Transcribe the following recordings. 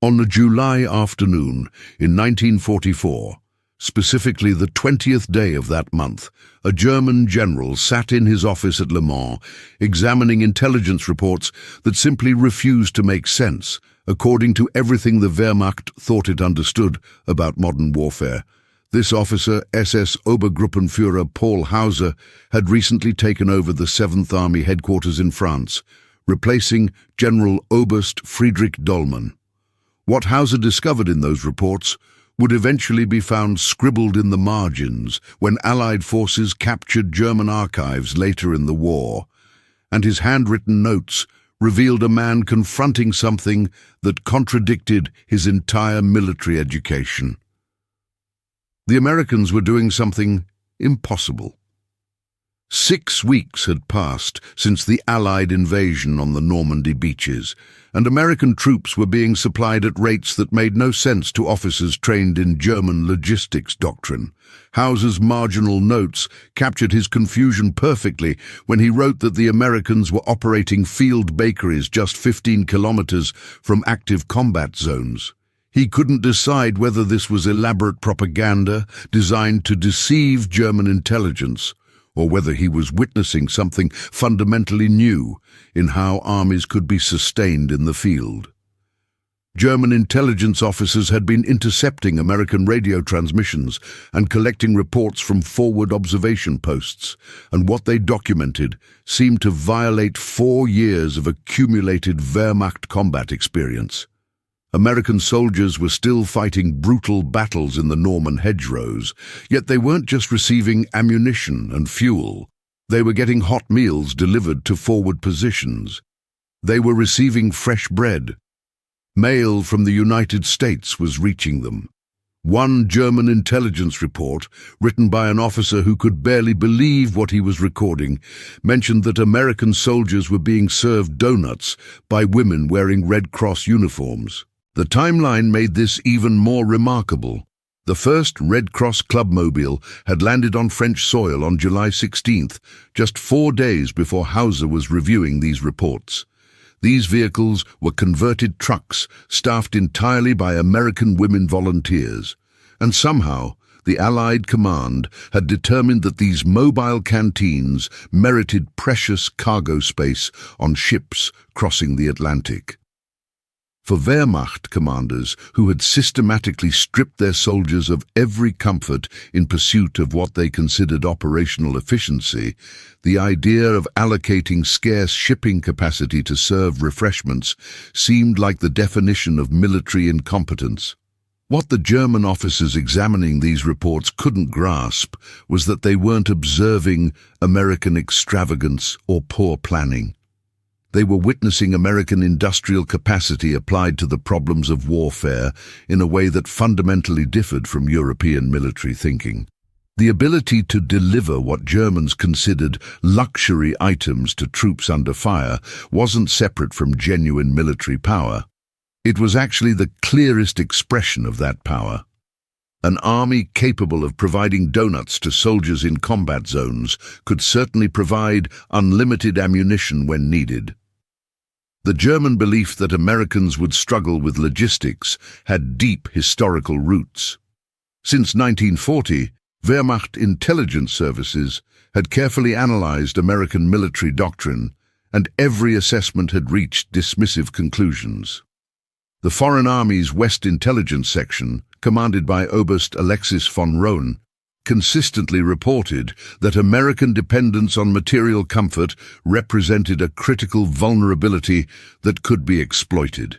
On a July afternoon in 1944, specifically the 20th day of that month, a German general sat in his office at Le Mans, examining intelligence reports that simply refused to make sense, according to everything the Wehrmacht thought it understood about modern warfare. This officer, SS Obergruppenführer Paul Hauser, had recently taken over the 7th Army headquarters in France, replacing General Oberst Friedrich Dollmann. What Hauser discovered in those reports would eventually be found scribbled in the margins when Allied forces captured German archives later in the war, and his handwritten notes revealed a man confronting something that contradicted his entire military education. The Americans were doing something impossible. 6 weeks had passed since the Allied invasion on the Normandy beaches, and American troops were being supplied at rates that made no sense to officers trained in German logistics doctrine. Hauser's marginal notes captured his confusion perfectly when he wrote that the Americans were operating field bakeries just 15 kilometers from active combat zones. He couldn't decide whether this was elaborate propaganda designed to deceive German intelligence, or whether he was witnessing something fundamentally new in how armies could be sustained in the field. German intelligence officers had been intercepting American radio transmissions and collecting reports from forward observation posts, and what they documented seemed to violate 4 years of accumulated Wehrmacht combat experience. American soldiers were still fighting brutal battles in the Norman hedgerows, yet they weren't just receiving ammunition and fuel. They were getting hot meals delivered to forward positions. They were receiving fresh bread. Mail from the United States was reaching them. One German intelligence report, written by an officer who could barely believe what he was recording, mentioned that American soldiers were being served donuts by women wearing Red Cross uniforms. The timeline made this even more remarkable. The first Red Cross Clubmobile had landed on French soil on July 16th, just 4 days before Hauser was reviewing these reports. These vehicles were converted trucks staffed entirely by American women volunteers, and somehow the Allied command had determined that these mobile canteens merited precious cargo space on ships crossing the Atlantic. For Wehrmacht commanders who had systematically stripped their soldiers of every comfort in pursuit of what they considered operational efficiency, the idea of allocating scarce shipping capacity to serve refreshments seemed like the definition of military incompetence. What the German officers examining these reports couldn't grasp was that they weren't observing American extravagance or poor planning. They were witnessing American industrial capacity applied to the problems of warfare in a way that fundamentally differed from European military thinking. The ability to deliver what Germans considered luxury items to troops under fire wasn't separate from genuine military power. It was actually the clearest expression of that power. An army capable of providing donuts to soldiers in combat zones could certainly provide unlimited ammunition when needed. The German belief that Americans would struggle with logistics had deep historical roots. Since 1940, Wehrmacht intelligence services had carefully analyzed American military doctrine, and every assessment had reached dismissive conclusions. The Foreign Army's West Intelligence Section, commanded by Oberst Alexis von Rohn, consistently reported that American dependence on material comfort represented a critical vulnerability that could be exploited.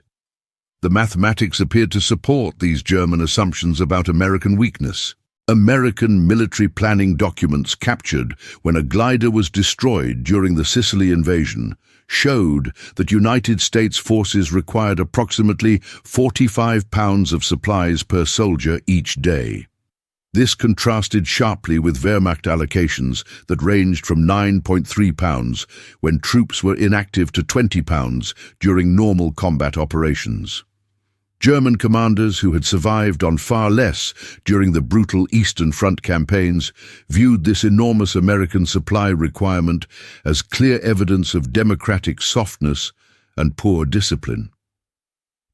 The mathematics appeared to support these German assumptions about American weakness. American military planning documents captured when a glider was destroyed during the Sicily invasion showed that United States forces required approximately 45 pounds of supplies per soldier each day. This contrasted sharply with Wehrmacht allocations that ranged from 9.3 pounds when troops were inactive to 20 pounds during normal combat operations. German commanders who had survived on far less during the brutal Eastern Front campaigns viewed this enormous American supply requirement as clear evidence of democratic softness and poor discipline.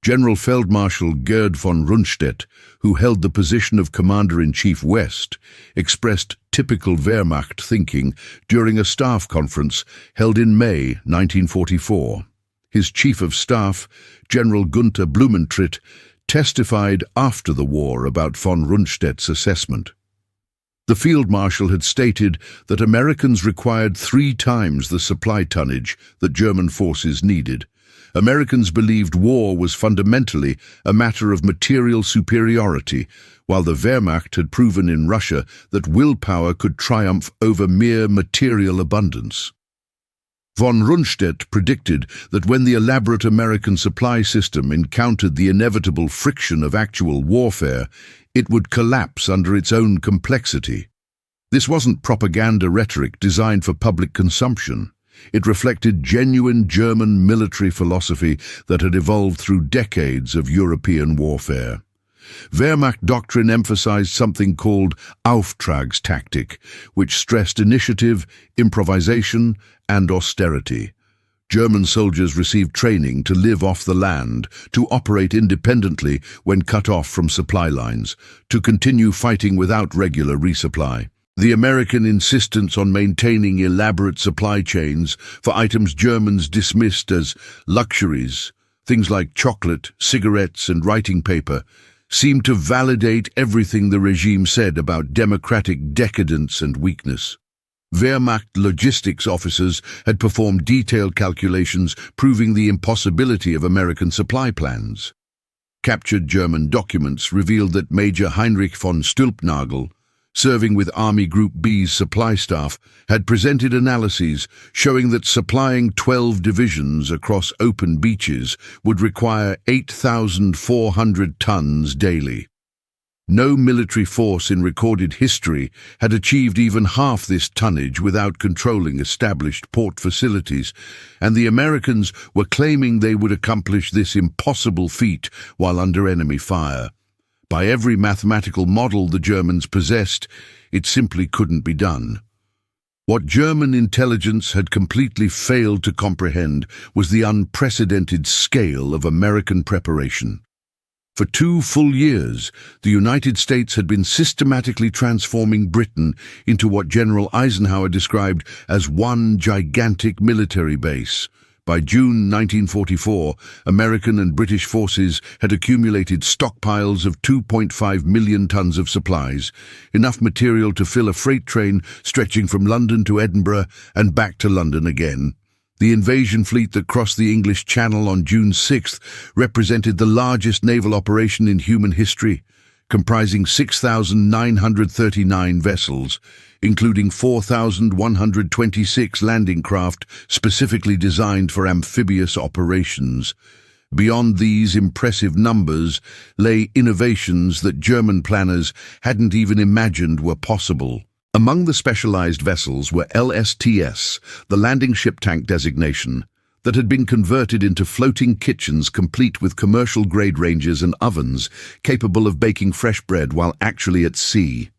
General Feldmarschall Gerd von Rundstedt, who held the position of Commander-in-Chief West, expressed typical Wehrmacht thinking during a staff conference held in May 1944. His Chief of Staff, General Gunther Blumentritt, testified after the war about von Rundstedt's assessment. The Field Marshal had stated that Americans required 3 times the supply tonnage that German forces needed. Americans believed war was fundamentally a matter of material superiority, while the Wehrmacht had proven in Russia that willpower could triumph over mere material abundance. Von Rundstedt predicted that when the elaborate American supply system encountered the inevitable friction of actual warfare, it would collapse under its own complexity. This wasn't propaganda rhetoric designed for public consumption. It reflected genuine German military philosophy that had evolved through decades of European warfare. Wehrmacht doctrine emphasized something called Auftragstaktik, which stressed initiative, improvisation, and austerity. German soldiers received training to live off the land, to operate independently when cut off from supply lines, to continue fighting without regular resupply. The American insistence on maintaining elaborate supply chains for items Germans dismissed as luxuries, things like chocolate, cigarettes, and writing paper, seemed to validate everything the regime said about democratic decadence and weakness. Wehrmacht logistics officers had performed detailed calculations proving the impossibility of American supply plans. Captured German documents revealed that Major Heinrich von Stülpnagel, serving with Army Group B's supply staff, had presented analyses showing that supplying 12 divisions across open beaches would require 8,400 tons daily. No military force in recorded history had achieved even half this tonnage without controlling established port facilities, and the Americans were claiming they would accomplish this impossible feat while under enemy fire. By every mathematical model the Germans possessed, it simply couldn't be done. What German intelligence had completely failed to comprehend was the unprecedented scale of American preparation. For 2 full years, the United States had been systematically transforming Britain into what General Eisenhower described as one gigantic military base. By June 1944, American and British forces had accumulated stockpiles of 2.5 million tons of supplies, enough material to fill a freight train stretching from London to Edinburgh and back to London again. The invasion fleet that crossed the English Channel on June 6th represented the largest naval operation in human history, comprising 6,939 vessels, including 4,126 landing craft specifically designed for amphibious operations. Beyond these impressive numbers lay innovations that German planners hadn't even imagined were possible. Among the specialized vessels were LSTS, the landing ship tank designation, that had been converted into floating kitchens complete with commercial-grade ranges and ovens capable of baking fresh bread while actually at sea.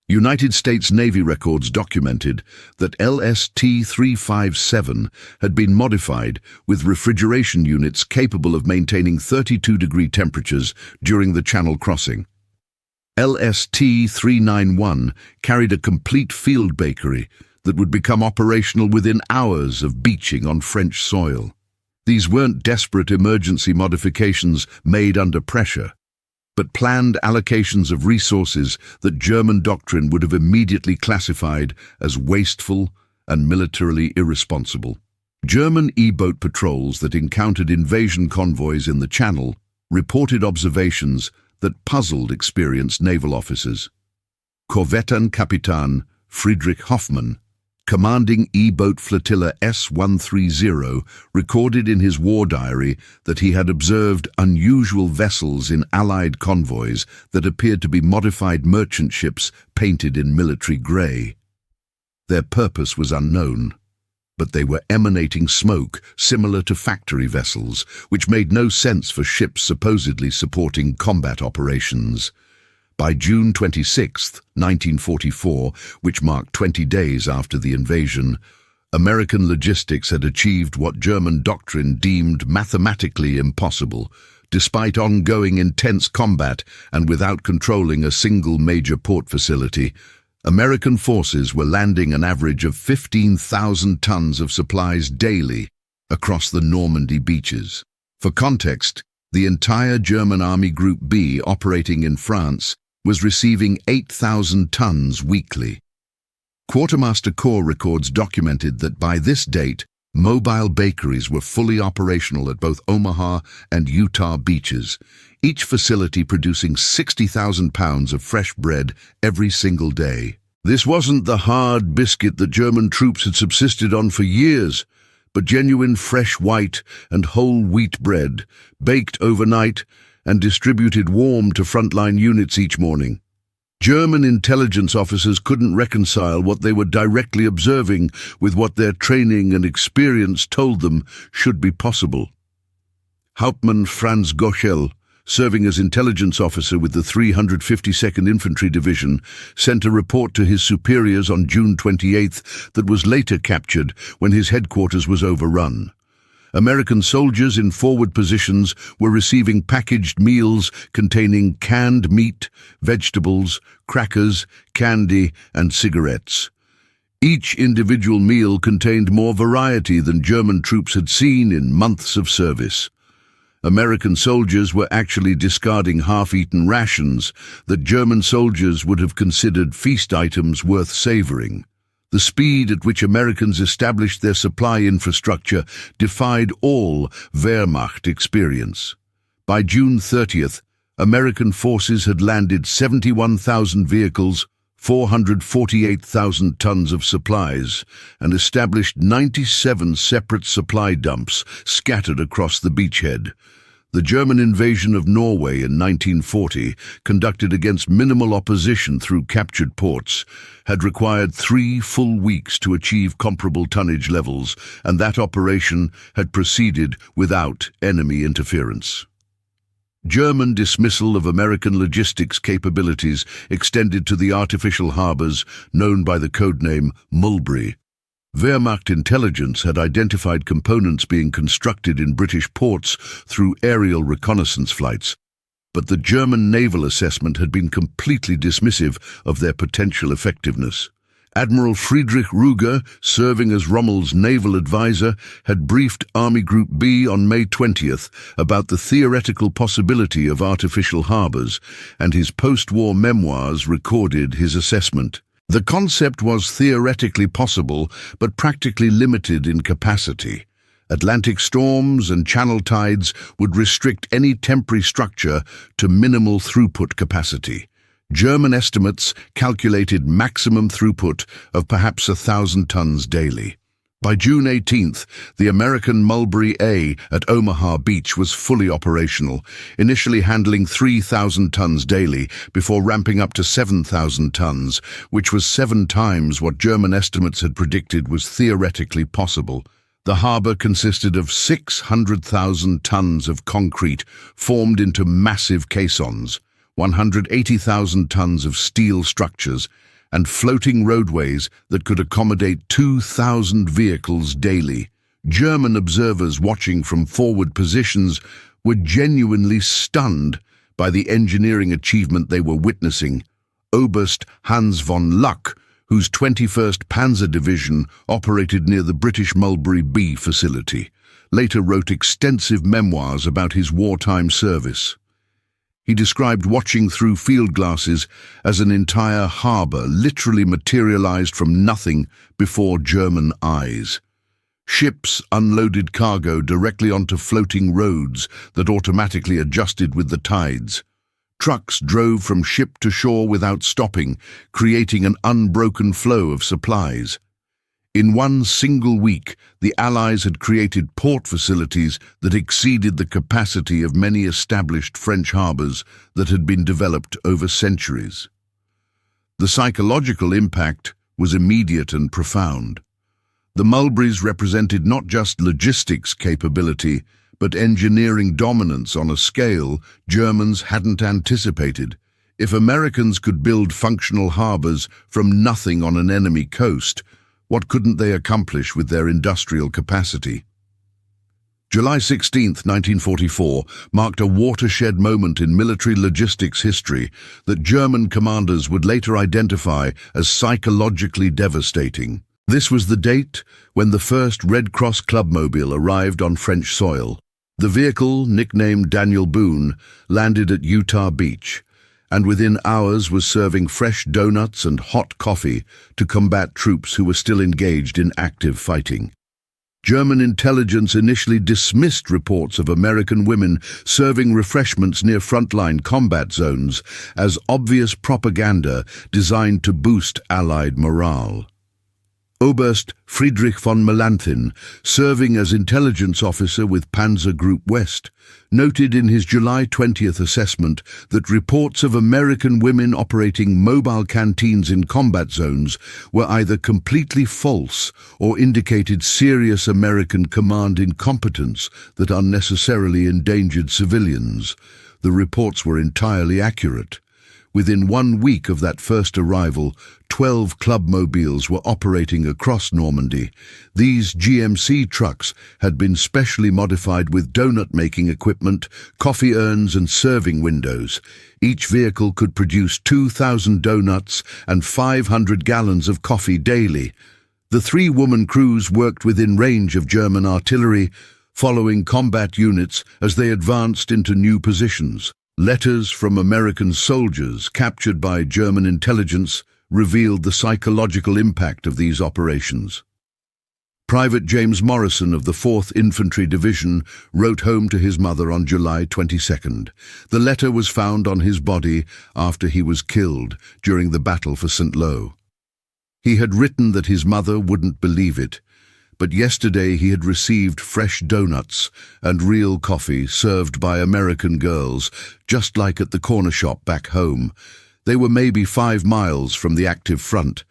United States Navy records documented that LST-357 had been modified with refrigeration units capable of maintaining 32-degree temperatures during the Channel crossing. LST-391 carried a complete field bakery that would become operational within hours of beaching on French soil. These weren't desperate emergency modifications made under pressure, but planned allocations of resources that German doctrine would have immediately classified as wasteful and militarily irresponsible. German E-boat patrols that encountered invasion convoys in the Channel reported observations that puzzled experienced naval officers. Korvettenkapitän Friedrich Hoffmann, commanding E-boat flotilla S-130, recorded in his war diary that he had observed unusual vessels in Allied convoys that appeared to be modified merchant ships painted in military grey. Their purpose was unknown, but they were emanating smoke similar to factory vessels, which made no sense for ships supposedly supporting combat operations. By June 26, 1944, which marked 20 days after the invasion, American logistics had achieved what German doctrine deemed mathematically impossible, despite ongoing intense combat and without controlling a single major port facility. American forces were landing an average of 15,000 tons of supplies daily across the Normandy beaches. For context, the entire German Army Group B operating in France was receiving 8,000 tons weekly. Quartermaster Corps records documented that by this date, mobile bakeries were fully operational at both Omaha and Utah beaches, each facility producing 60,000 pounds of fresh bread every single day. This wasn't the hard biscuit that German troops had subsisted on for years, but genuine fresh white and whole wheat bread, baked overnight and distributed warm to frontline units each morning. German intelligence officers couldn't reconcile what they were directly observing with what their training and experience told them should be possible. Hauptmann Franz Goschel, serving as intelligence officer with the 352nd Infantry Division, sent a report to his superiors on June 28th that was later captured when his headquarters was overrun. American soldiers in forward positions were receiving packaged meals containing canned meat, vegetables, crackers, candy, and cigarettes. Each individual meal contained more variety than German troops had seen in months of service. American soldiers were actually discarding half-eaten rations that German soldiers would have considered feast items worth savoring. The speed at which Americans established their supply infrastructure defied all Wehrmacht experience. By June 30th, American forces had landed 71,000 vehicles, 448,000 tons of supplies, and established 97 separate supply dumps scattered across the beachhead. The German invasion of Norway in 1940, conducted against minimal opposition through captured ports, had required 3 full weeks to achieve comparable tonnage levels, and that operation had proceeded without enemy interference. German dismissal of American logistics capabilities extended to the artificial harbors known by the codename Mulberry. Wehrmacht intelligence had identified components being constructed in British ports through aerial reconnaissance flights, but the German naval assessment had been completely dismissive of their potential effectiveness. Admiral Friedrich Ruger, serving as Rommel's naval advisor, had briefed Army Group B on May 20th about the theoretical possibility of artificial harbors, and his post-war memoirs recorded his assessment. The concept was theoretically possible, but practically limited in capacity. Atlantic storms and channel tides would restrict any temporary structure to minimal throughput capacity. German estimates calculated maximum throughput of perhaps 1,000 tons daily. By June 18th, the American Mulberry A at Omaha Beach was fully operational, initially handling 3,000 tons daily before ramping up to 7,000 tons, which was 7 times what German estimates had predicted was theoretically possible. The harbor consisted of 600,000 tons of concrete formed into massive caissons, 180,000 tons of steel structures, and floating roadways that could accommodate 2,000 vehicles daily. German observers watching from forward positions were genuinely stunned by the engineering achievement they were witnessing. Oberst Hans von Luck, whose 21st Panzer Division operated near the British Mulberry B facility, later wrote extensive memoirs about his wartime service. He described watching through field glasses as an entire harbor literally materialized from nothing before German eyes. Ships unloaded cargo directly onto floating roads that automatically adjusted with the tides. Trucks drove from ship to shore without stopping, creating an unbroken flow of supplies. In one single week, the Allies had created port facilities that exceeded the capacity of many established French harbors that had been developed over centuries. The psychological impact was immediate and profound. The Mulberries represented not just logistics capability, but engineering dominance on a scale Germans hadn't anticipated. If Americans could build functional harbors from nothing on an enemy coast, What couldn't they accomplish with their industrial capacity? July 16, 1944, marked a watershed moment in military logistics history that German commanders would later identify as psychologically devastating. This was the date when the first Red Cross Clubmobile arrived on French soil. The vehicle, nicknamed Daniel Boone, landed at Utah Beach, and within hours was serving fresh donuts and hot coffee to combat troops who were still engaged in active fighting. German intelligence initially dismissed reports of American women serving refreshments near frontline combat zones as obvious propaganda designed to boost Allied morale. Oberst Friedrich von Mellenthin, serving as intelligence officer with Panzer Group West, noted in his July 20th assessment that reports of American women operating mobile canteens in combat zones were either completely false or indicated serious American command incompetence that unnecessarily endangered civilians. The reports were entirely accurate. Within 1 week of that first arrival, 12 clubmobiles were operating across Normandy. These GMC trucks had been specially modified with donut-making equipment, coffee urns and serving windows. Each vehicle could produce 2,000 donuts and 500 gallons of coffee daily. The 3-woman crews worked within range of German artillery, following combat units as they advanced into new positions. Letters from American soldiers captured by German intelligence revealed the psychological impact of these operations. Private James Morrison of the 4th Infantry Division wrote home to his mother on July 22nd. The letter was found on his body after he was killed during the Battle for St. Lo. He had written that his mother wouldn't believe it, but yesterday he had received fresh donuts and real coffee served by American girls, just like at the corner shop back home. They were maybe 5 miles from the active front.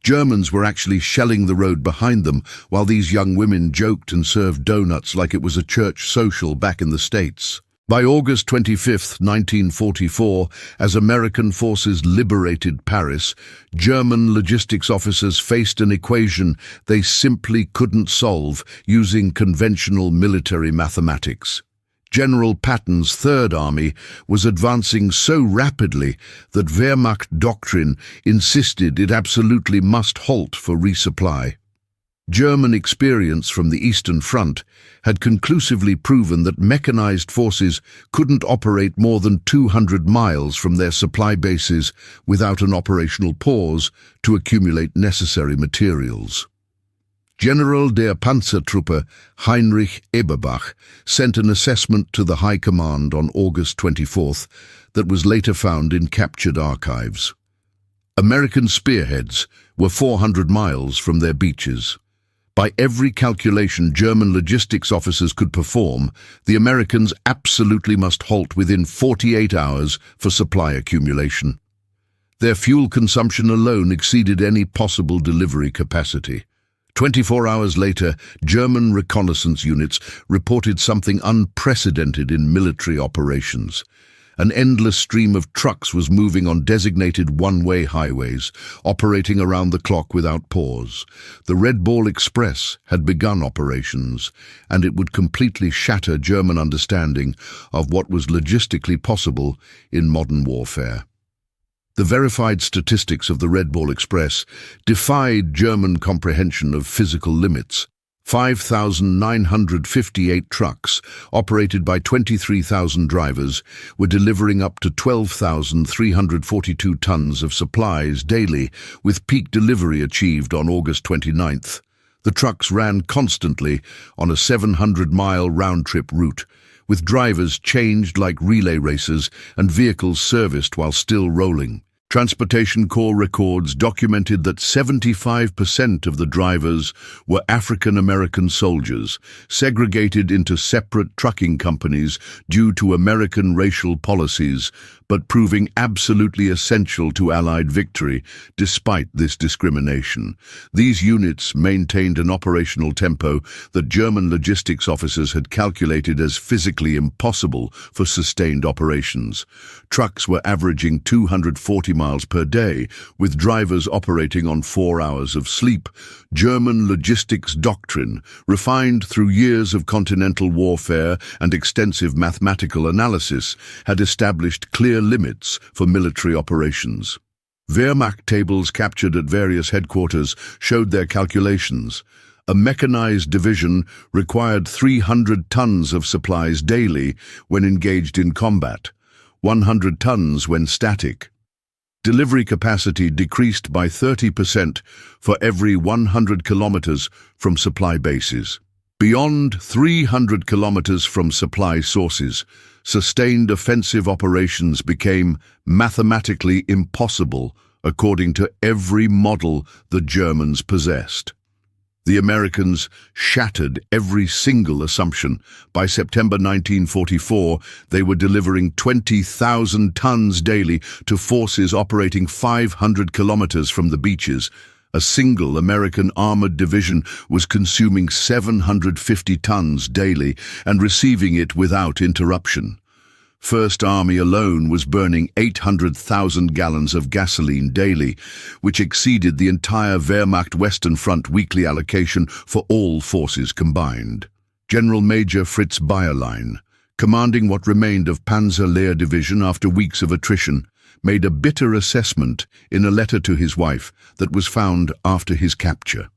Germans were actually shelling the road behind them while these young women joked and served donuts like it was a church social back in the States. By August 25, 1944, as American forces liberated Paris, German logistics officers faced an equation they simply couldn't solve using conventional military mathematics. General Patton's Third Army was advancing so rapidly that Wehrmacht doctrine insisted it absolutely must halt for resupply. German experience from the Eastern Front had conclusively proven that mechanized forces couldn't operate more than 200 miles from their supply bases without an operational pause to accumulate necessary materials. General der Panzertruppe Heinrich Eberbach sent an assessment to the High Command on August 24th that was later found in captured archives. American spearheads were 400 miles from their beaches. By every calculation German logistics officers could perform, the Americans absolutely must halt within 48 hours for supply accumulation. Their fuel consumption alone exceeded any possible delivery capacity. 24 hours later, German reconnaissance units reported something unprecedented in military operations. An endless stream of trucks was moving on designated one-way highways, operating around the clock without pause. The Red Ball Express had begun operations, and it would completely shatter German understanding of what was logistically possible in modern warfare. The verified statistics of the Red Ball Express defied German comprehension of physical limits. 5,958 trucks, operated by 23,000 drivers, were delivering up to 12,342 tons of supplies daily, with peak delivery achieved on August 29th. The trucks ran constantly on a 700-mile round-trip route, with drivers changed like relay racers and vehicles serviced while still rolling. Transportation Corps records documented that 75% of the drivers were African American soldiers, segregated into separate trucking companies due to American racial policies, but proving absolutely essential to Allied victory despite this discrimination. These units maintained an operational tempo that German logistics officers had calculated as physically impossible for sustained operations. Trucks were averaging 240 miles miles per day, with drivers operating on 4 hours of sleep. German logistics doctrine, refined through years of continental warfare and extensive mathematical analysis, had established clear limits for military operations. Wehrmacht tables captured at various headquarters showed their calculations. A mechanized division required 300 tons of supplies daily when engaged in combat, 100 tons when static. Delivery capacity decreased by 30% for every 100 kilometers from supply bases. Beyond 300 kilometers from supply sources, sustained offensive operations became mathematically impossible according to every model the Germans possessed. The Americans shattered every single assumption. By September 1944, they were delivering 20,000 tons daily to forces operating 500 kilometers from the beaches. A single American armored division was consuming 750 tons daily and receiving it without interruption. First Army alone was burning 800,000 gallons of gasoline daily, which exceeded the entire Wehrmacht Western Front weekly allocation for all forces combined. General Major Fritz Bayerlein, commanding what remained of Panzer Lehr Division after weeks of attrition, made a bitter assessment in a letter to his wife that was found after his capture.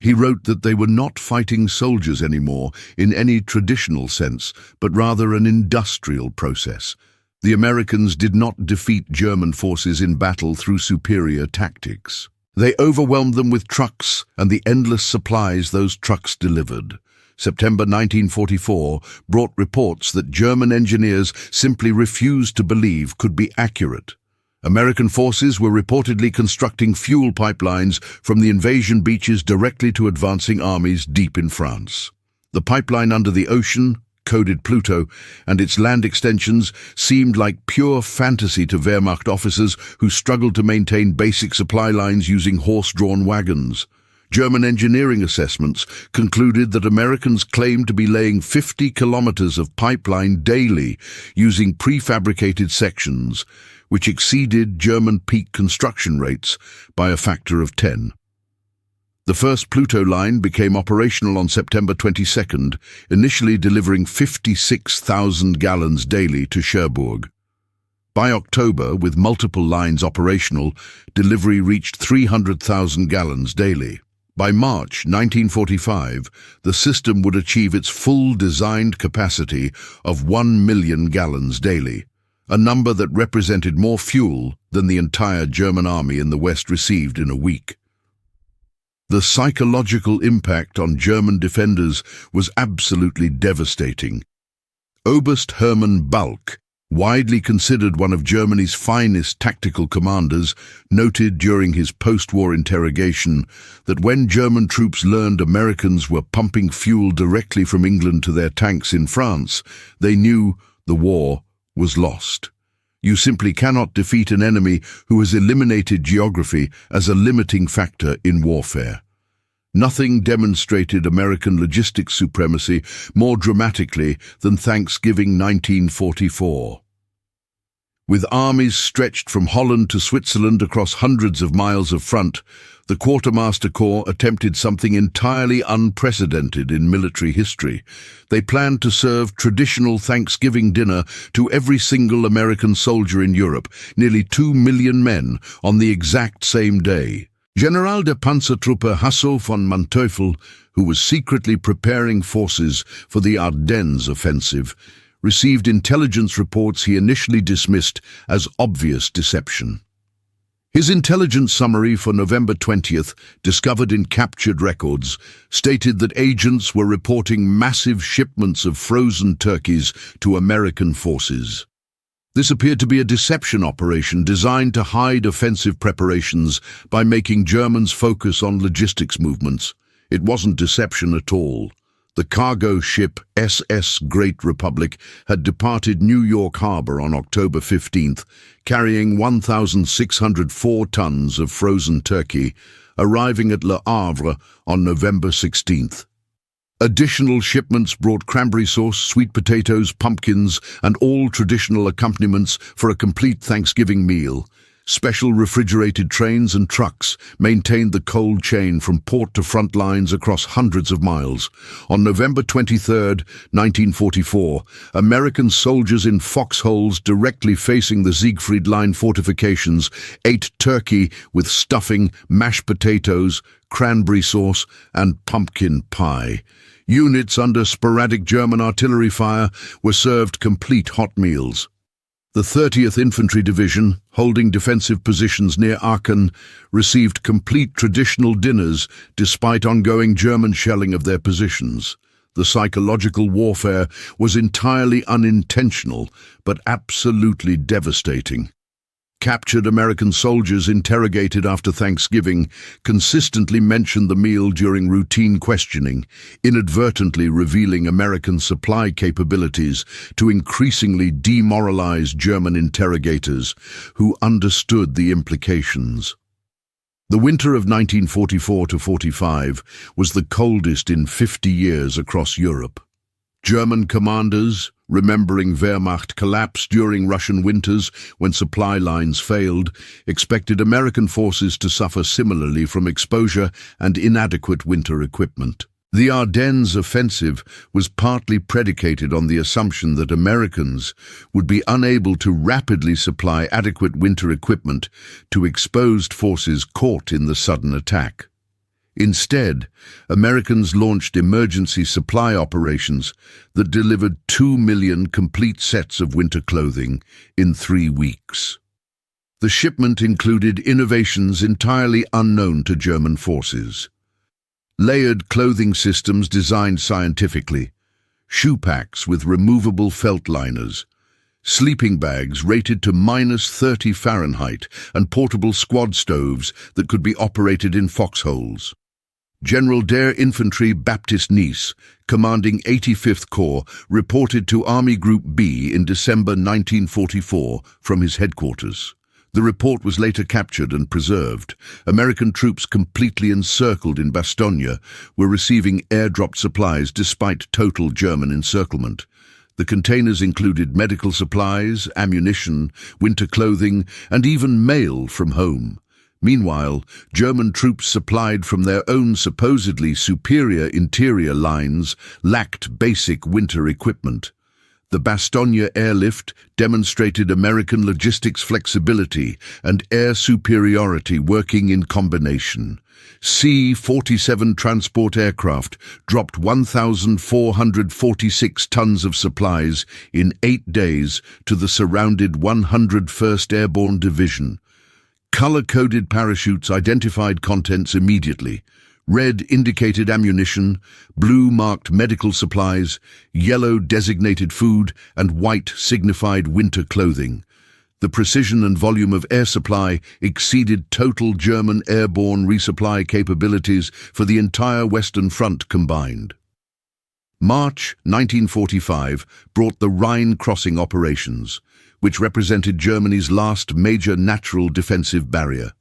He wrote that they were not fighting soldiers anymore in any traditional sense, but rather an industrial process. The Americans did not defeat German forces in battle through superior tactics. They overwhelmed them with trucks and the endless supplies those trucks delivered. September 1944 brought reports that German engineers simply refused to believe could be accurate. American forces were reportedly constructing fuel pipelines from the invasion beaches directly to advancing armies deep in France. The pipeline under the ocean, coded Pluto, and its land extensions seemed like pure fantasy to Wehrmacht officers who struggled to maintain basic supply lines using horse-drawn wagons. German engineering assessments concluded that Americans claimed to be laying 50 kilometers of pipeline daily using prefabricated sections, which exceeded German peak construction rates by a factor of 10. The first Pluto line became operational on September 22nd, initially delivering 56,000 gallons daily to Cherbourg. By October, with multiple lines operational, delivery reached 300,000 gallons daily. By March 1945, the system would achieve its full designed capacity of 1 million gallons daily, a number that represented more fuel than the entire German army in the West received in a week. The psychological impact on German defenders was absolutely devastating. Oberst Hermann Balck, widely considered one of Germany's finest tactical commanders, noted during his post-war interrogation that when German troops learned Americans were pumping fuel directly from England to their tanks in France, they knew the war was lost. You simply cannot defeat an enemy who has eliminated geography as a limiting factor in warfare. Nothing demonstrated American logistics supremacy more dramatically than Thanksgiving 1944. With armies stretched from Holland to Switzerland across hundreds of miles of front, the Quartermaster Corps attempted something entirely unprecedented in military history. They planned to serve traditional Thanksgiving dinner to every single American soldier in Europe, nearly 2 million men, on the exact same day. General der Panzertruppe Hasso von Manteuffel, who was secretly preparing forces for the Ardennes offensive, received intelligence reports he initially dismissed as obvious deception. His intelligence summary for November 20th, discovered in captured records, stated that agents were reporting massive shipments of frozen turkeys to American forces. This appeared to be a deception operation designed to hide offensive preparations by making Germans focus on logistics movements. It wasn't deception at all. The cargo ship SS Great Republic had departed New York Harbor on October 15th, carrying 1,604 tons of frozen turkey, arriving at Le Havre on November 16th. Additional shipments brought cranberry sauce, sweet potatoes, pumpkins, and all traditional accompaniments for a complete Thanksgiving meal. Special refrigerated trains and trucks maintained the cold chain from port to front lines across hundreds of miles. On November 23, 1944, American soldiers in foxholes directly facing the Siegfried Line fortifications ate turkey with stuffing, mashed potatoes, cranberry sauce, and pumpkin pie. Units under sporadic German artillery fire were served complete hot meals. The 30th Infantry Division, holding defensive positions near Aachen, received complete traditional dinners despite ongoing German shelling of their positions. The psychological warfare was entirely unintentional, but absolutely devastating. Captured American soldiers interrogated after Thanksgiving consistently mentioned the meal during routine questioning, inadvertently revealing American supply capabilities to increasingly demoralize German interrogators who understood the implications. The winter of 1944-45 was the coldest in 50 years across Europe. German commanders, remembering Wehrmacht collapse during Russian winters when supply lines failed, expected American forces to suffer similarly from exposure and inadequate winter equipment. The Ardennes offensive was partly predicated on the assumption that Americans would be unable to rapidly supply adequate winter equipment to exposed forces caught in the sudden attack. Instead, Americans launched emergency supply operations that delivered 2 million complete sets of winter clothing in 3 weeks. The shipment included innovations entirely unknown to German forces. Layered clothing systems designed scientifically, shoe packs with removable felt liners, sleeping bags rated to -30 Fahrenheit, and portable squad stoves that could be operated in foxholes. General der Infantry Baptist Nice, commanding 85th Corps, reported to Army Group B in December 1944 from his headquarters. The report was later captured and preserved. American troops completely encircled in Bastogne were receiving airdropped supplies despite total German encirclement. The containers included medical supplies, ammunition, winter clothing, and even mail from home. Meanwhile, German troops supplied from their own supposedly superior interior lines lacked basic winter equipment. The Bastogne airlift demonstrated American logistics flexibility and air superiority working in combination. C-47 transport aircraft dropped 1,446 tons of supplies in 8 days to the surrounded 101st Airborne Division. Color-coded parachutes identified contents immediately. Red indicated ammunition, blue marked medical supplies, yellow designated food, and white signified winter clothing. The precision and volume of air supply exceeded total German airborne resupply capabilities for the entire Western Front combined. March 1945 brought the Rhine crossing operations, which represented Germany's last major natural defensive barrier.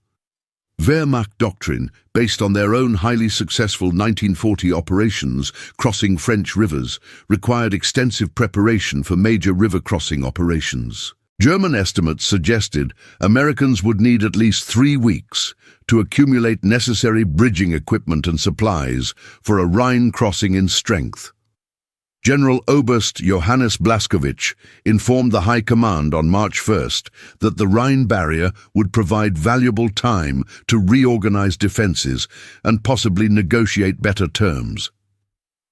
Wehrmacht doctrine, based on their own highly successful 1940 operations crossing French rivers, required extensive preparation for major river crossing operations. German estimates suggested Americans would need at least 3 weeks to accumulate necessary bridging equipment and supplies for a Rhine crossing in strength. General Oberst Johannes Blaskowitz informed the High Command on March 1st that the Rhine barrier would provide valuable time to reorganize defenses and possibly negotiate better terms.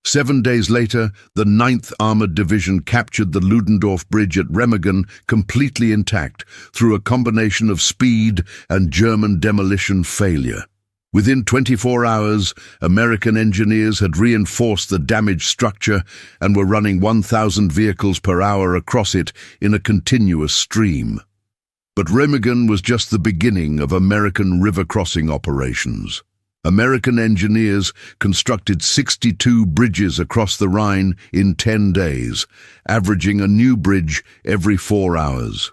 7 days later, the 9th Armored Division captured the Ludendorff Bridge at Remagen completely intact through a combination of speed and German demolition failure. Within 24 hours, American engineers had reinforced the damaged structure and were running 1,000 vehicles per hour across it in a continuous stream. But Remagen was just the beginning of American river crossing operations. American engineers constructed 62 bridges across the Rhine in 10 days, averaging a new bridge every 4 hours.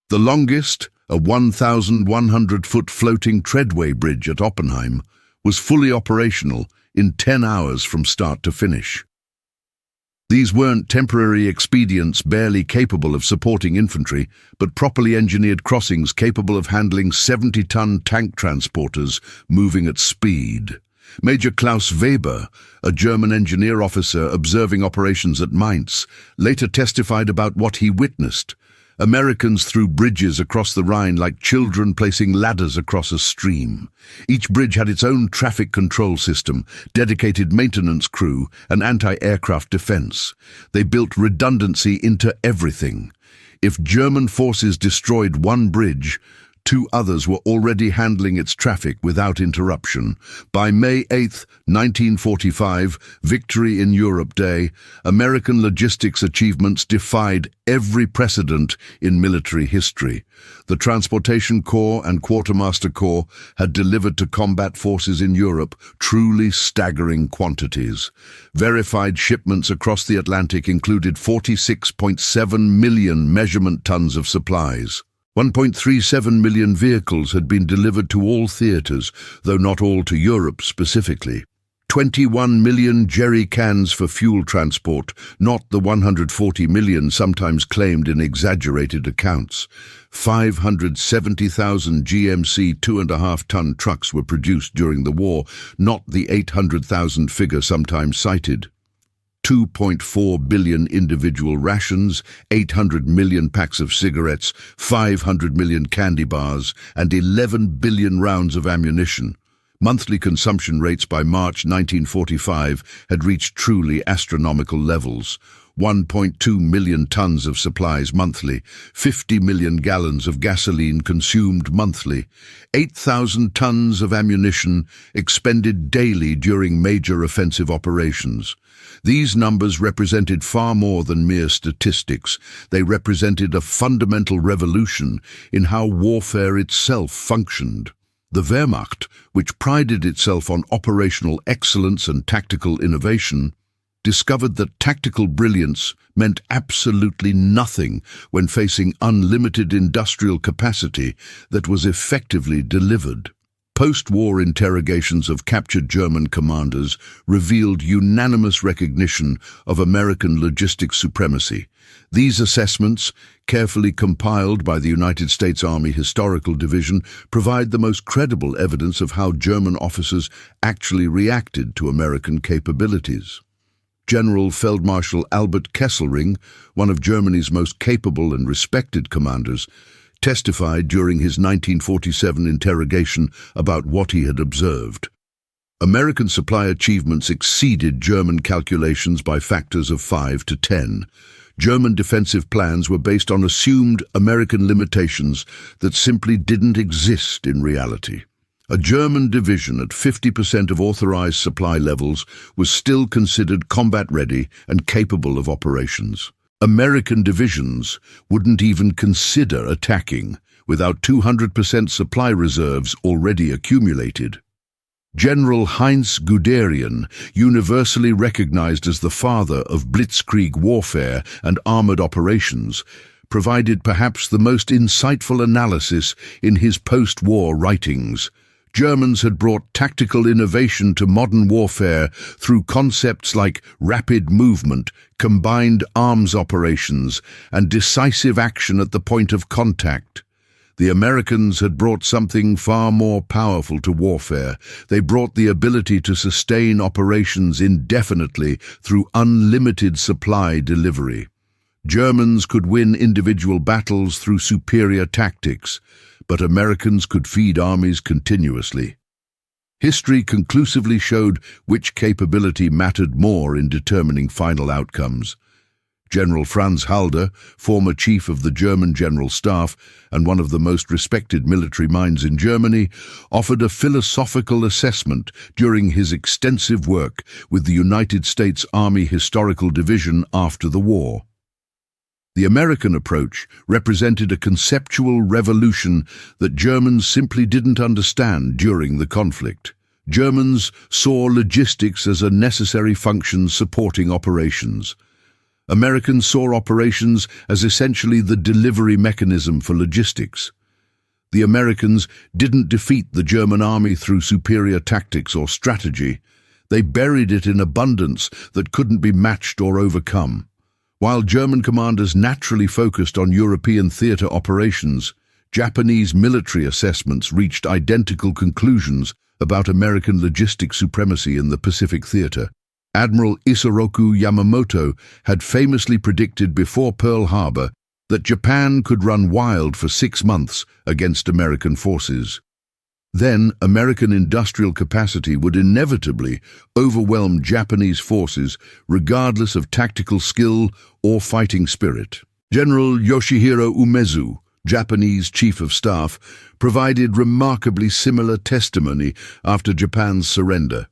The longest, a 1,100-foot floating treadway bridge at Oppenheim, was fully operational in 10 hours from start to finish. These weren't temporary expedients barely capable of supporting infantry, but properly engineered crossings capable of handling 70-ton tank transporters moving at speed. Major Klaus Weber, a German engineer officer observing operations at Mainz, later testified about what he witnessed. Americans threw bridges across the Rhine like children placing ladders across a stream. Each bridge had its own traffic control system, dedicated maintenance crew, and anti-aircraft defense. They built redundancy into everything. If German forces destroyed one bridge, two others were already handling its traffic without interruption. By May 8, 1945, Victory in Europe Day, American logistics achievements defied every precedent in military history. The Transportation Corps and Quartermaster Corps had delivered to combat forces in Europe truly staggering quantities. Verified shipments across the Atlantic included 46.7 million measurement tons of supplies. 1.37 million vehicles had been delivered to all theatres, though not all to Europe specifically. 21 million jerry cans for fuel transport, not the 140 million sometimes claimed in exaggerated accounts. 570,000 GMC 2.5-ton trucks were produced during the war, not the 800,000 figure sometimes cited. 2.4 billion individual rations, 800 million packs of cigarettes, 500 million candy bars, and 11 billion rounds of ammunition. Monthly consumption rates by March 1945 had reached truly astronomical levels. 1.2 million tons of supplies monthly, 50 million gallons of gasoline consumed monthly, 8,000 tons of ammunition expended daily during major offensive operations. These numbers represented far more than mere statistics. They represented a fundamental revolution in how warfare itself functioned. The Wehrmacht, which prided itself on operational excellence and tactical innovation, discovered that tactical brilliance meant absolutely nothing when facing unlimited industrial capacity that was effectively delivered. Post-war interrogations of captured German commanders revealed unanimous recognition of American logistics supremacy. These assessments, carefully compiled by the United States Army Historical Division, provide the most credible evidence of how German officers actually reacted to American capabilities. General Feldmarschall Albert Kesselring, one of Germany's most capable and respected commanders, testified during his 1947 interrogation about what he had observed. American supply achievements exceeded German calculations by factors of 5 to 10. German defensive plans were based on assumed American limitations that simply didn't exist in reality. A German division at 50% of authorized supply levels was still considered combat-ready and capable of operations. American divisions wouldn't even consider attacking without 200% supply reserves already accumulated. General Heinz Guderian, universally recognized as the father of blitzkrieg warfare and armored operations, provided perhaps the most insightful analysis in his post-war writings. Germans had brought tactical innovation to modern warfare through concepts like rapid movement, combined arms operations, and decisive action at the point of contact. The Americans had brought something far more powerful to warfare. They brought the ability to sustain operations indefinitely through unlimited supply delivery. Germans could win individual battles through superior tactics, but Americans could feed armies continuously. History conclusively showed which capability mattered more in determining final outcomes. General Franz Halder, former chief of the German General Staff and one of the most respected military minds in Germany, offered a philosophical assessment during his extensive work with the United States Army Historical Division after the war. The American approach represented a conceptual revolution that Germans simply didn't understand during the conflict. Germans saw logistics as a necessary function supporting operations. Americans saw operations as essentially the delivery mechanism for logistics. The Americans didn't defeat the German army through superior tactics or strategy. They buried it in abundance that couldn't be matched or overcome. While German commanders naturally focused on European theater operations, Japanese military assessments reached identical conclusions about American logistic supremacy in the Pacific theater. Admiral Isoroku Yamamoto had famously predicted before Pearl Harbor that Japan could run wild for 6 months against American forces. Then, American industrial capacity would inevitably overwhelm Japanese forces regardless of tactical skill or fighting spirit. General Yoshihiro Umezu, Japanese Chief of Staff, provided remarkably similar testimony after Japan's surrender.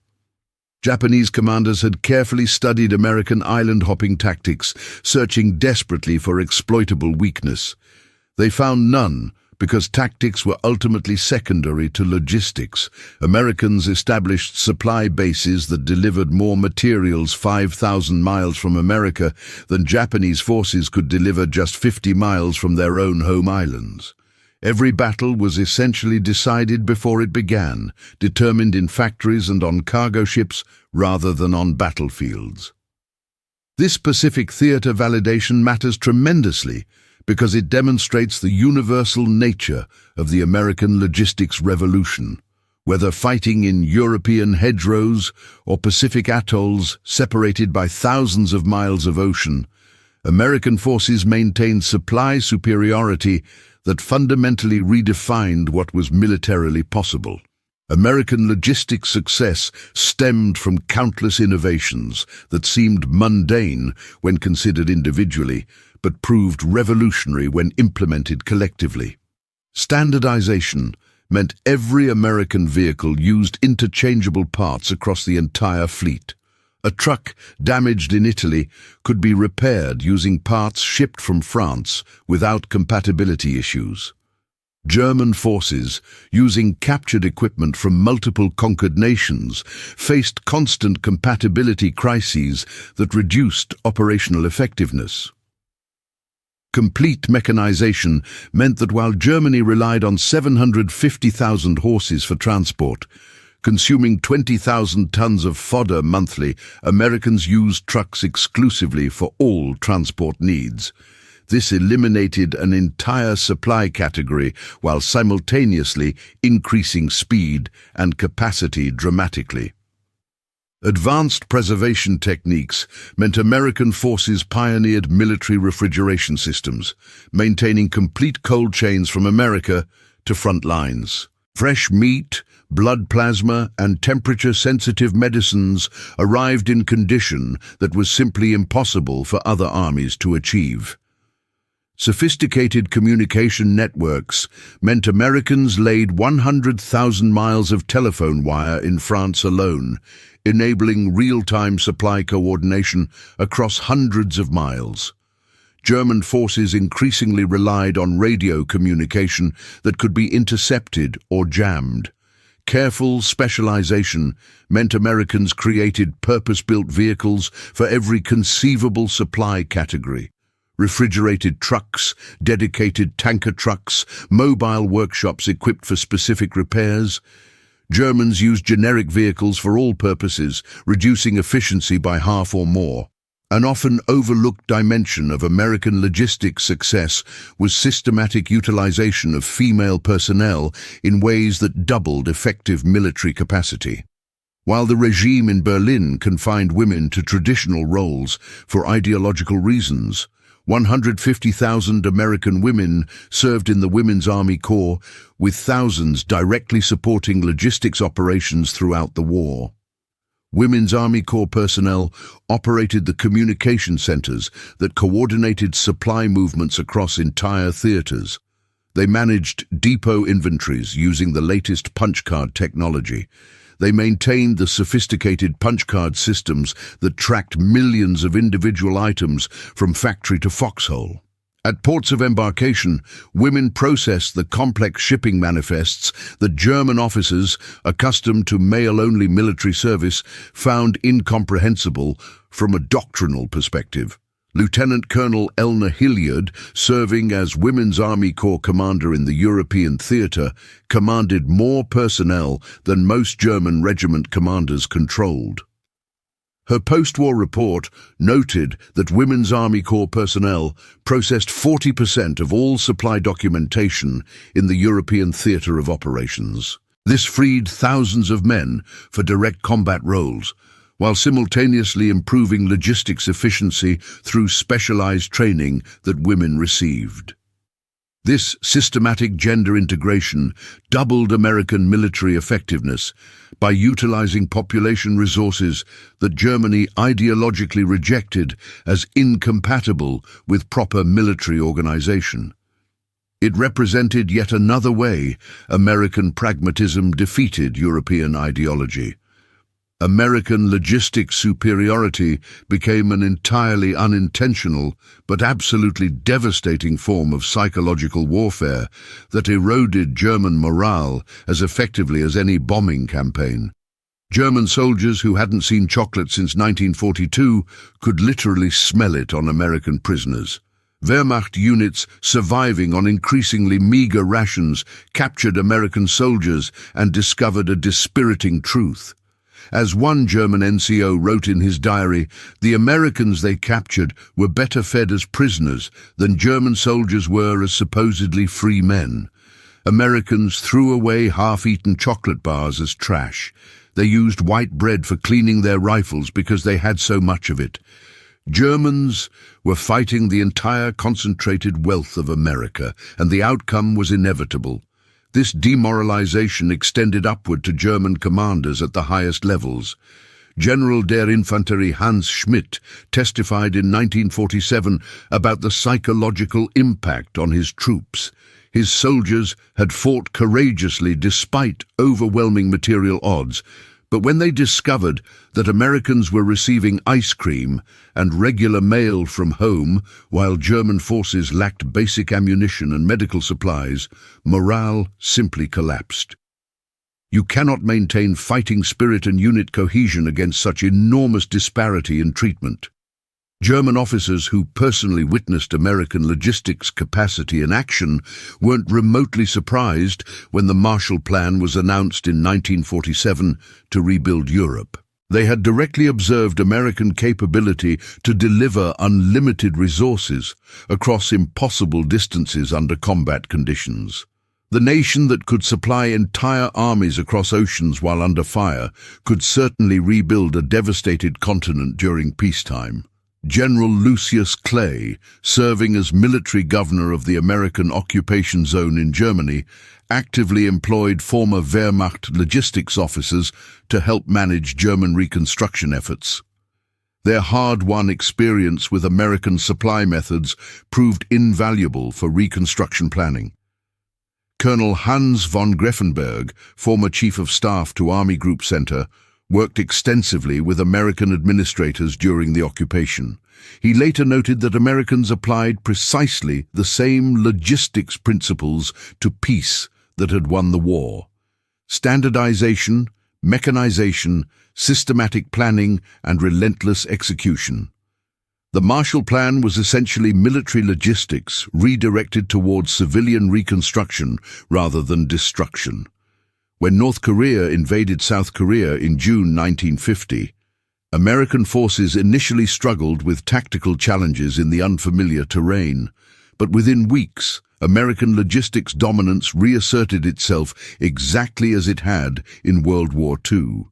Japanese commanders had carefully studied American island-hopping tactics, searching desperately for exploitable weakness. They found none, because tactics were ultimately secondary to logistics. Americans established supply bases that delivered more materials 5,000 miles from America than Japanese forces could deliver just 50 miles from their own home islands. Every battle was essentially decided before it began, determined in factories and on cargo ships rather than on battlefields. This Pacific theater validation matters tremendously because it demonstrates the universal nature of the American logistics revolution. Whether fighting in European hedgerows or Pacific atolls separated by thousands of miles of ocean, American forces maintained supply superiority that fundamentally redefined what was militarily possible. American logistics success stemmed from countless innovations that seemed mundane when considered individually, but proved revolutionary when implemented collectively. Standardization meant every American vehicle used interchangeable parts across the entire fleet. A truck damaged in Italy could be repaired using parts shipped from France without compatibility issues. German forces, using captured equipment from multiple conquered nations, faced constant compatibility crises that reduced operational effectiveness. Complete mechanization meant that while Germany relied on 750,000 horses for transport, consuming 20,000 tons of fodder monthly, Americans used trucks exclusively for all transport needs. This eliminated an entire supply category while simultaneously increasing speed and capacity dramatically. Advanced preservation techniques meant American forces pioneered military refrigeration systems, maintaining complete cold chains from America to front lines. Fresh meat, blood plasma, and temperature-sensitive medicines arrived in condition that was simply impossible for other armies to achieve. Sophisticated communication networks meant Americans laid 100,000 miles of telephone wire in France alone, enabling real-time supply coordination across hundreds of miles. German forces increasingly relied on radio communication that could be intercepted or jammed. Careful specialization meant Americans created purpose-built vehicles for every conceivable supply category. Refrigerated trucks, dedicated tanker trucks, mobile workshops equipped for specific repairs. Germans used generic vehicles for all purposes, reducing efficiency by half or more. An often overlooked dimension of American logistics success was systematic utilization of female personnel in ways that doubled effective military capacity. While the regime in Berlin confined women to traditional roles for ideological reasons, 150,000 American women served in the Women's Army Corps, with thousands directly supporting logistics operations throughout the war. Women's Army Corps personnel operated the communication centers that coordinated supply movements across entire theaters. They managed depot inventories using the latest punch card technology. They maintained the sophisticated punch card systems that tracked millions of individual items from factory to foxhole. At ports of embarkation, women processed the complex shipping manifests that German officers, accustomed to male-only military service, found incomprehensible from a doctrinal perspective. Lieutenant Colonel Elna Hilliard, serving as Women's Army Corps commander in the European theater, commanded more personnel than most German regiment commanders controlled. Her post-war report noted that Women's Army Corps personnel processed 40% of all supply documentation in the European theatre of operations. This freed thousands of men for direct combat roles, while simultaneously improving logistics efficiency through specialized training that women received. This systematic gender integration doubled American military effectiveness by utilizing population resources that Germany ideologically rejected as incompatible with proper military organization. It represented yet another way American pragmatism defeated European ideology. American logistic superiority became an entirely unintentional but absolutely devastating form of psychological warfare that eroded German morale as effectively as any bombing campaign. German soldiers who hadn't seen chocolate since 1942 could literally smell it on American prisoners. Wehrmacht units surviving on increasingly meager rations captured American soldiers and discovered a dispiriting truth. As one German NCO wrote in his diary, the Americans they captured were better fed as prisoners than German soldiers were as supposedly free men. Americans threw away half-eaten chocolate bars as trash. They used white bread for cleaning their rifles because they had so much of it. Germans were fighting the entire concentrated wealth of America, and the outcome was inevitable. This demoralization extended upward to German commanders at the highest levels. General der Infanterie Hans Schmidt testified in 1947 about the psychological impact on his troops. His soldiers had fought courageously despite overwhelming material odds, but when they discovered that Americans were receiving ice cream and regular mail from home while German forces lacked basic ammunition and medical supplies, morale simply collapsed. You cannot maintain fighting spirit and unit cohesion against such enormous disparity in treatment. German officers who personally witnessed American logistics capacity in action weren't remotely surprised when the Marshall Plan was announced in 1947 to rebuild Europe. They had directly observed American capability to deliver unlimited resources across impossible distances under combat conditions. The nation that could supply entire armies across oceans while under fire could certainly rebuild a devastated continent during peacetime. General Lucius Clay, serving as military governor of the American occupation zone in Germany, actively employed former Wehrmacht logistics officers to help manage German reconstruction efforts. Their hard-won experience with American supply methods proved invaluable for reconstruction planning. Colonel Hans von Greffenberg, former Chief of Staff to Army Group Center, worked extensively with American administrators during the occupation. He later noted that Americans applied precisely the same logistics principles to peace that had won the war: standardization, mechanization, systematic planning, and relentless execution. The Marshall Plan was essentially military logistics redirected towards civilian reconstruction rather than destruction. When North Korea invaded South Korea in June 1950, American forces initially struggled with tactical challenges in the unfamiliar terrain, but within weeks, American logistics dominance reasserted itself exactly as it had in World War II.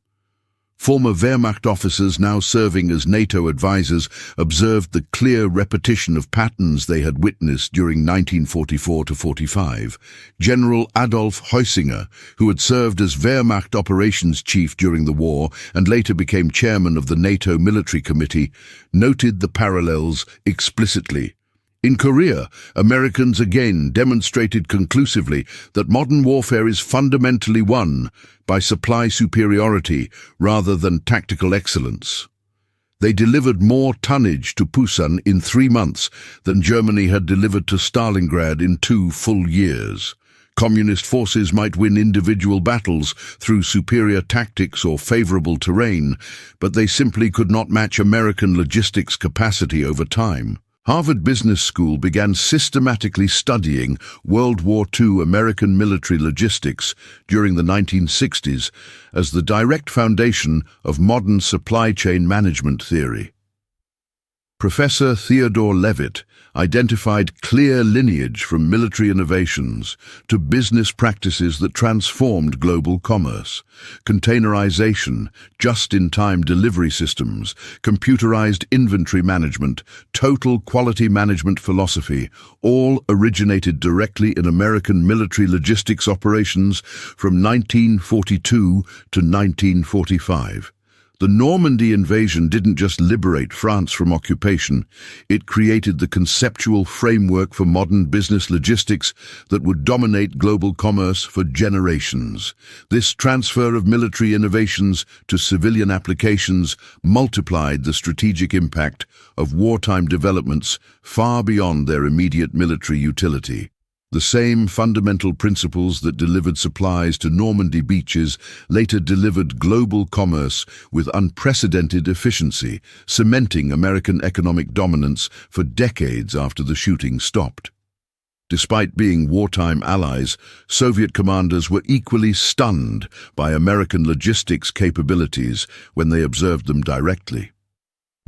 Former Wehrmacht officers now serving as NATO advisors observed the clear repetition of patterns they had witnessed during 1944-45. General Adolf Heusinger, who had served as Wehrmacht operations chief during the war and later became chairman of the NATO Military Committee, noted the parallels explicitly. In Korea, Americans again demonstrated conclusively that modern warfare is fundamentally won by supply superiority rather than tactical excellence. They delivered more tonnage to Pusan in 3 months than Germany had delivered to Stalingrad in 2 full years. Communist forces might win individual battles through superior tactics or favorable terrain, but they simply could not match American logistics capacity over time. Harvard Business School began systematically studying World War II American military logistics during the 1960s as the direct foundation of modern supply chain management theory. Professor Theodore Levitt identified clear lineage from military innovations to business practices that transformed global commerce: containerization, just-in-time delivery systems, computerized inventory management, total quality management philosophy, all originated directly in American military logistics operations from 1942 to 1945. The Normandy invasion didn't just liberate France from occupation, it created the conceptual framework for modern business logistics that would dominate global commerce for generations. This transfer of military innovations to civilian applications multiplied the strategic impact of wartime developments far beyond their immediate military utility. The same fundamental principles that delivered supplies to Normandy beaches later delivered global commerce with unprecedented efficiency, cementing American economic dominance for decades after the shooting stopped. Despite being wartime allies, Soviet commanders were equally stunned by American logistics capabilities when they observed them directly.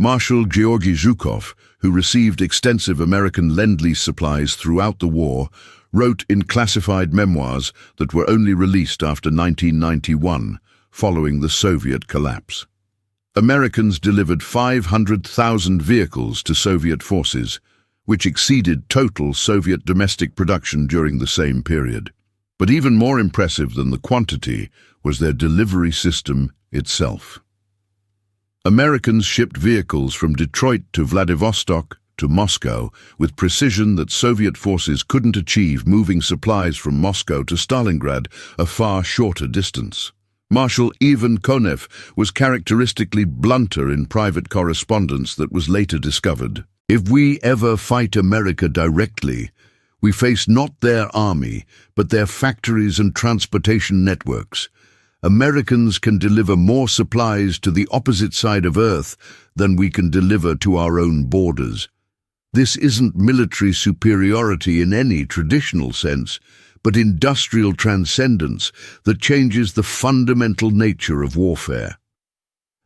Marshal Georgy Zhukov, who received extensive American Lend-Lease supplies throughout the war, wrote in classified memoirs that were only released after 1991, following the Soviet collapse. Americans delivered 500,000 vehicles to Soviet forces, which exceeded total Soviet domestic production during the same period. But even more impressive than the quantity was their delivery system itself. Americans shipped vehicles from Detroit to Vladivostok to Moscow with precision that Soviet forces couldn't achieve, moving supplies from Moscow to Stalingrad, a far shorter distance. Marshal Ivan Konev was characteristically blunter in private correspondence that was later discovered. "If we ever fight America directly, we face not their army, but their factories and transportation networks. Americans can deliver more supplies to the opposite side of Earth than we can deliver to our own borders. This isn't military superiority in any traditional sense, but industrial transcendence that changes the fundamental nature of warfare."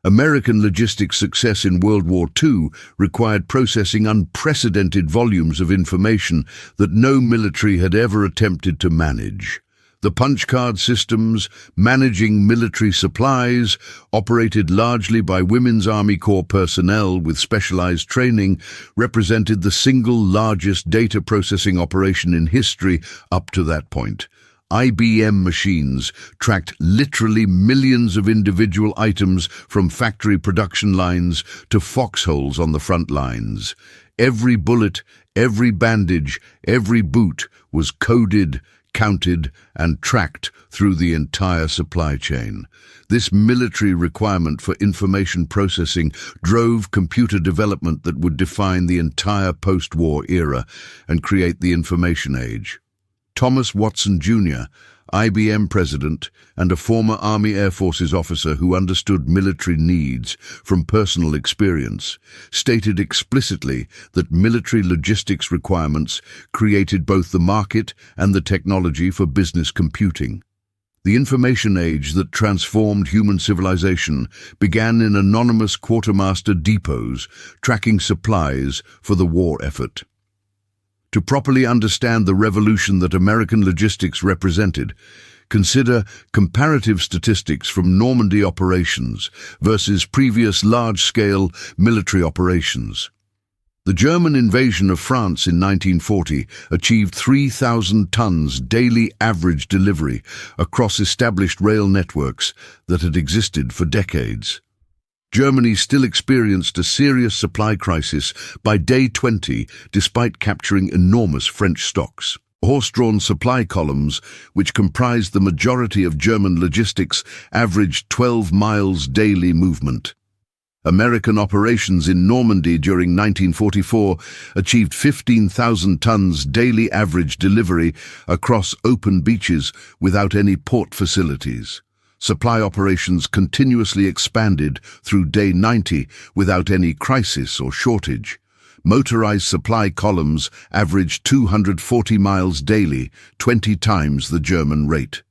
American logistics success in World War II required processing unprecedented volumes of information that no military had ever attempted to manage. The punch card systems, managing military supplies, operated largely by Women's Army Corps personnel with specialized training, represented the single largest data processing operation in history up to that point. IBM machines tracked literally millions of individual items from factory production lines to foxholes on the front lines. Every bullet, every bandage, every boot was coded, counted, and tracked through the entire supply chain. This military requirement for information processing drove computer development that would define the entire post-war era and create the information age. Thomas Watson Jr., IBM president and a former Army Air Forces officer who understood military needs from personal experience, stated explicitly that military logistics requirements created both the market and the technology for business computing. The information age that transformed human civilization began in anonymous quartermaster depots tracking supplies for the war effort. To properly understand the revolution that American logistics represented, consider comparative statistics from Normandy operations versus previous large-scale military operations. The German invasion of France in 1940 achieved 3,000 tons daily average delivery across established rail networks that had existed for decades. Germany still experienced a serious supply crisis by day 20 despite capturing enormous French stocks. Horse-drawn supply columns, which comprised the majority of German logistics, averaged 12 miles daily movement. American operations in Normandy during 1944 achieved 15,000 tons daily average delivery across open beaches without any port facilities. Supply operations continuously expanded through day 90 without any crisis or shortage. Motorized supply columns averaged 240 miles daily, 20 times the German rate.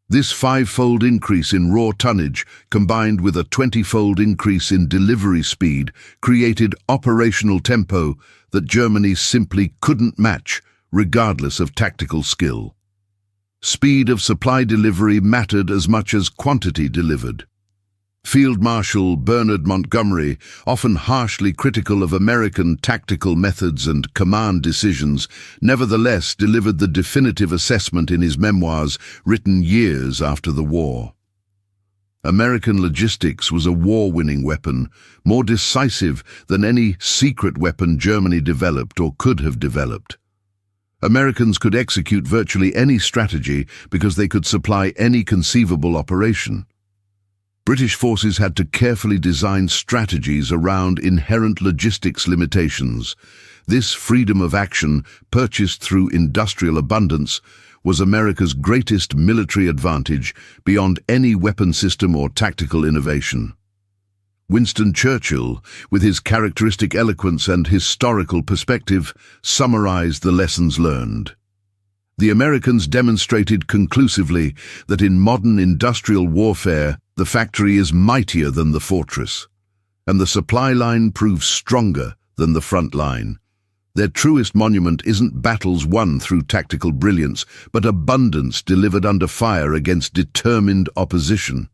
This five-fold increase in raw tonnage, combined with a 20-fold increase in delivery speed, created operational tempo that Germany simply couldn't match, regardless of tactical skill. Speed of supply delivery mattered as much as quantity delivered. Field Marshal Bernard Montgomery, often harshly critical of American tactical methods and command decisions, nevertheless delivered the definitive assessment in his memoirs written years after the war. American logistics was a war-winning weapon, more decisive than any secret weapon Germany developed or could have developed. Americans could execute virtually any strategy because they could supply any conceivable operation. British forces had to carefully design strategies around inherent logistics limitations. This freedom of action, purchased through industrial abundance, was America's greatest military advantage beyond any weapon system or tactical innovation. Winston Churchill, with his characteristic eloquence and historical perspective, summarized the lessons learned. The Americans demonstrated conclusively that in modern industrial warfare, the factory is mightier than the fortress, and the supply line proves stronger than the front line. Their truest monument isn't battles won through tactical brilliance, but abundance delivered under fire against determined opposition.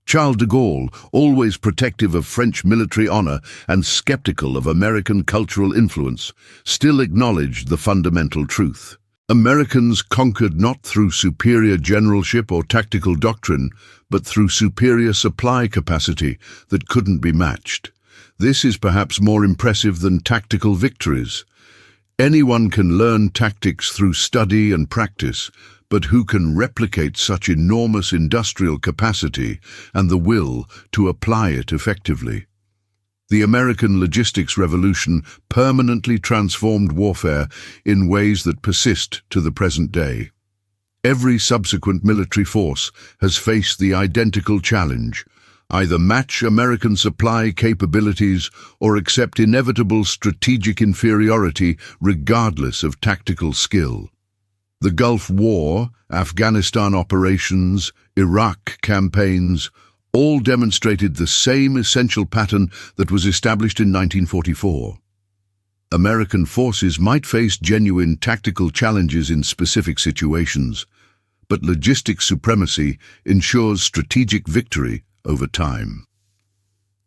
Charles de Gaulle, always protective of French military honor and skeptical of American cultural influence, still acknowledged the fundamental truth. Americans conquered not through superior generalship or tactical doctrine, but through superior supply capacity that couldn't be matched. This is perhaps more impressive than tactical victories. Anyone can learn tactics through study and practice, but who can replicate such enormous industrial capacity and the will to apply it effectively? The American logistics revolution permanently transformed warfare in ways that persist to the present day. Every subsequent military force has faced the identical challenge: either match American supply capabilities or accept inevitable strategic inferiority regardless of tactical skill. The Gulf War, Afghanistan operations, Iraq campaigns, all demonstrated the same essential pattern that was established in 1944. American forces might face genuine tactical challenges in specific situations, but logistics supremacy ensures strategic victory over time.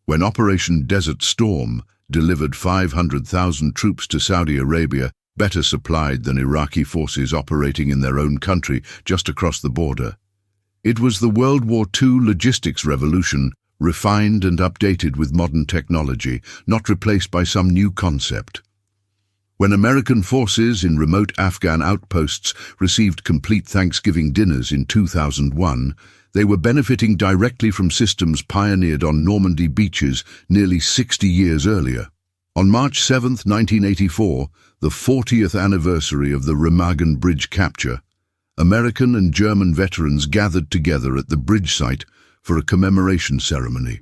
When Operation Desert Storm delivered 500,000 troops to Saudi Arabia, better supplied than Iraqi forces operating in their own country just across the border, it was the World War II logistics revolution, refined and updated with modern technology, not replaced by some new concept. When American forces in remote Afghan outposts received complete Thanksgiving dinners in 2001, they were benefiting directly from systems pioneered on Normandy beaches nearly 60 years earlier. On March 7, 1984, the 40th anniversary of the Remagen Bridge capture, American and German veterans gathered together at the bridge site for a commemoration ceremony.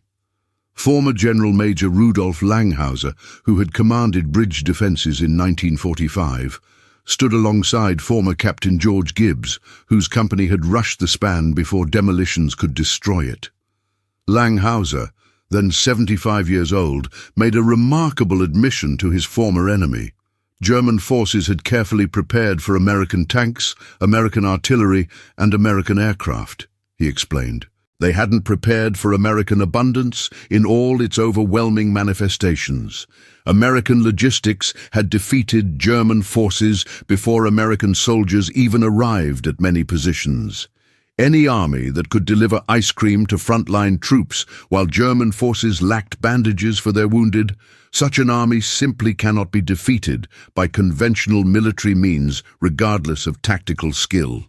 Former General Major Rudolf Langhauser, who had commanded bridge defenses in 1945, stood alongside former Captain George Gibbs, whose company had rushed the span before demolitions could destroy it. Langhauser, then 75 years old, made a remarkable admission to his former enemy. German forces had carefully prepared for American tanks, American artillery, and American aircraft, he explained. They hadn't prepared for American abundance in all its overwhelming manifestations. American logistics had defeated German forces before American soldiers even arrived at many positions. Any army that could deliver ice cream to frontline troops while German forces lacked bandages for their wounded, such an army simply cannot be defeated by conventional military means regardless of tactical skill.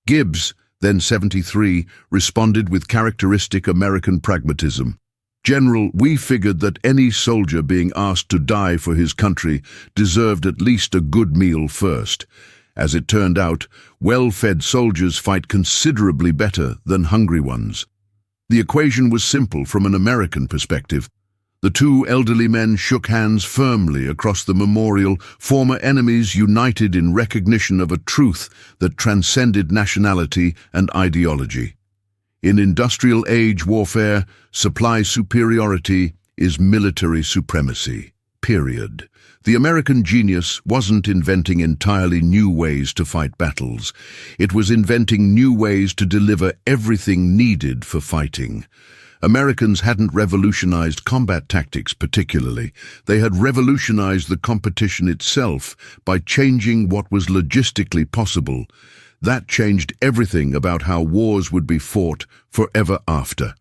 Gibbs, then 73, responded with characteristic American pragmatism. "General, we figured that any soldier being asked to die for his country deserved at least a good meal first. As it turned out, well-fed soldiers fight considerably better than hungry ones." The equation was simple from an American perspective. The two elderly men shook hands firmly across the memorial, former enemies united in recognition of a truth that transcended nationality and ideology. In industrial age warfare, supply superiority is military supremacy. Period. The American genius wasn't inventing entirely new ways to fight battles. It was inventing new ways to deliver everything needed for fighting. Americans hadn't revolutionized combat tactics particularly. They had revolutionized the competition itself by changing what was logistically possible. That changed everything about how wars would be fought forever after.